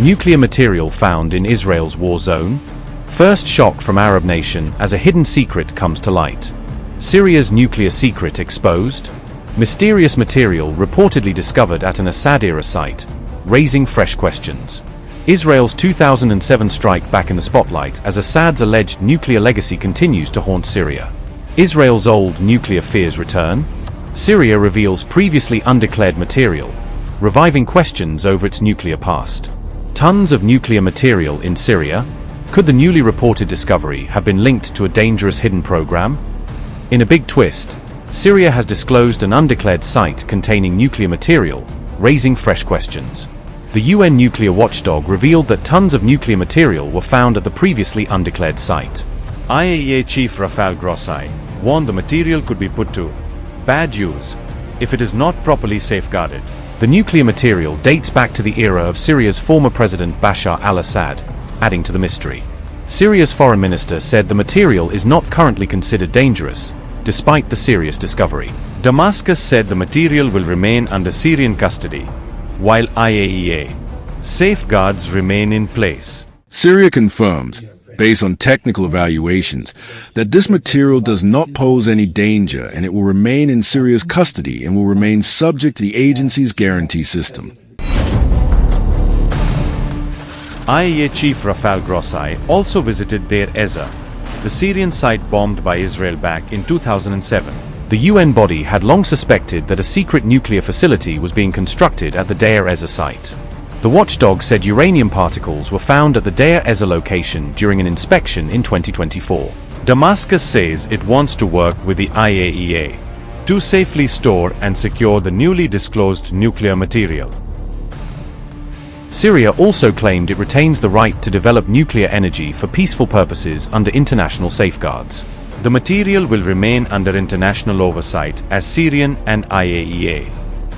Nuclear material found in Israel's war zone? First shock from Arab nation as a hidden secret comes to light. Syria's nuclear secret exposed? Mysterious material reportedly discovered at an Assad-era site, raising fresh questions. Israel's 2007 strike back in the spotlight as Assad's alleged nuclear legacy continues to haunt Syria. Israel's old nuclear fears return? Syria reveals previously undeclared material, reviving questions over its nuclear past. Tons of nuclear material in Syria? Could the newly reported discovery have been linked to a dangerous hidden program? In a big twist, Syria has disclosed an undeclared site containing nuclear material, raising fresh questions. The UN nuclear watchdog revealed that tons of nuclear material were found at the previously undeclared site. IAEA Chief Rafael Grossi warned the material could be put to bad use if it is not properly safeguarded. The nuclear material dates back to the era of Syria's former president Bashar al-Assad, adding to the mystery. Syria's foreign minister said the material is not currently considered dangerous, despite the serious discovery. Damascus said the material will remain under Syrian custody, while IAEA safeguards remain in place. Syria confirms, based on technical evaluations, that this material does not pose any danger and it will remain in Syria's custody and will remain subject to the agency's guarantee system. IAEA Chief Rafael Grossi also visited Deir Ezzor, the Syrian site bombed by Israel back in 2007. The UN body had long suspected that a secret nuclear facility was being constructed at the Deir Ezzor site. The watchdog said uranium particles were found at the Deir Ezzor location during an inspection in 2024. Damascus says it wants to work with the IAEA to safely store and secure the newly disclosed nuclear material. Syria also claimed it retains the right to develop nuclear energy for peaceful purposes under international safeguards. The material will remain under international oversight as Syrian and IAEA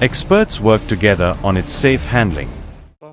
experts work together on its safe handling.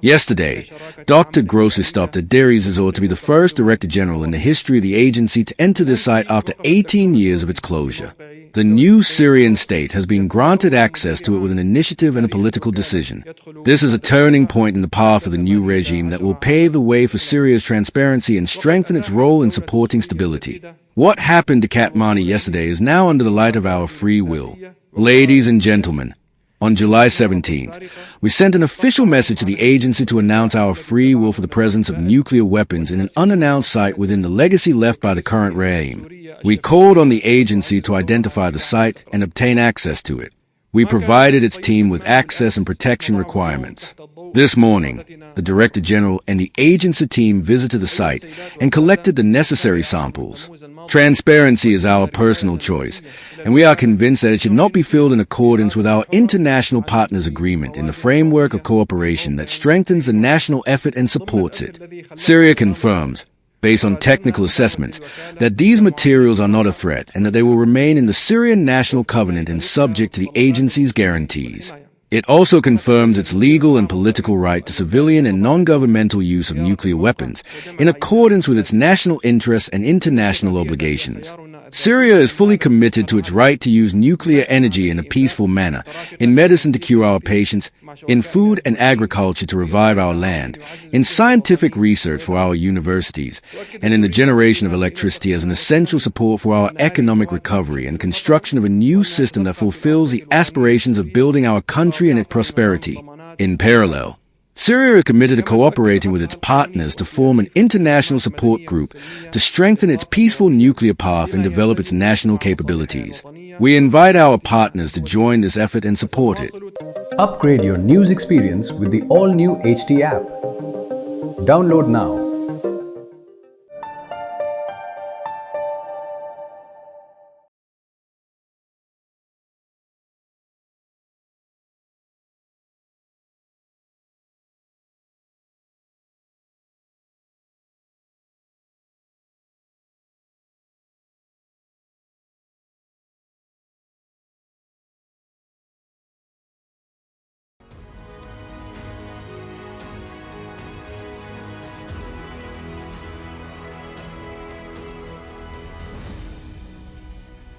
Yesterday, Dr. Grossi stopped at Deir Ezzor to be the first Director General in the history of the agency to enter the site after 18 years of its closure. The new Syrian state has been granted access to it with an initiative and a political decision. This is a turning point in the path of the new regime that will pave the way for Syria's transparency and strengthen its role in supporting stability. What happened to Katmani yesterday is now under the light of our free will. Ladies and gentlemen, on July 17th, we sent an official message to the agency to announce our free will for the presence of nuclear weapons in an unannounced site within the legacy left by the current regime. We called on the agency to identify the site and obtain access to it. We provided its team with access and protection requirements. This morning, the Director General and the agency team visited the site and collected the necessary samples. Transparency is our personal choice, and we are convinced that it should not be filled in accordance with our international partners' agreement in the framework of cooperation that strengthens the national effort and supports it. Syria confirms, based on technical assessments, that these materials are not a threat and that they will remain in the Syrian National Covenant and subject to the agency's guarantees. It also confirms its legal and political right to civilian and non-governmental use of nuclear weapons in accordance with its national interests and international obligations. Syria is fully committed to its right to use nuclear energy in a peaceful manner, in medicine to cure our patients, in food and agriculture to revive our land, in scientific research for our universities, and in the generation of electricity as an essential support for our economic recovery and construction of a new system that fulfills the aspirations of building our country and its prosperity. In parallel, Syria is committed to cooperating with its partners to form an international support group to strengthen its peaceful nuclear path and develop its national capabilities. We invite our partners to join this effort and support it. Upgrade your news experience with the all-new HT app. Download now.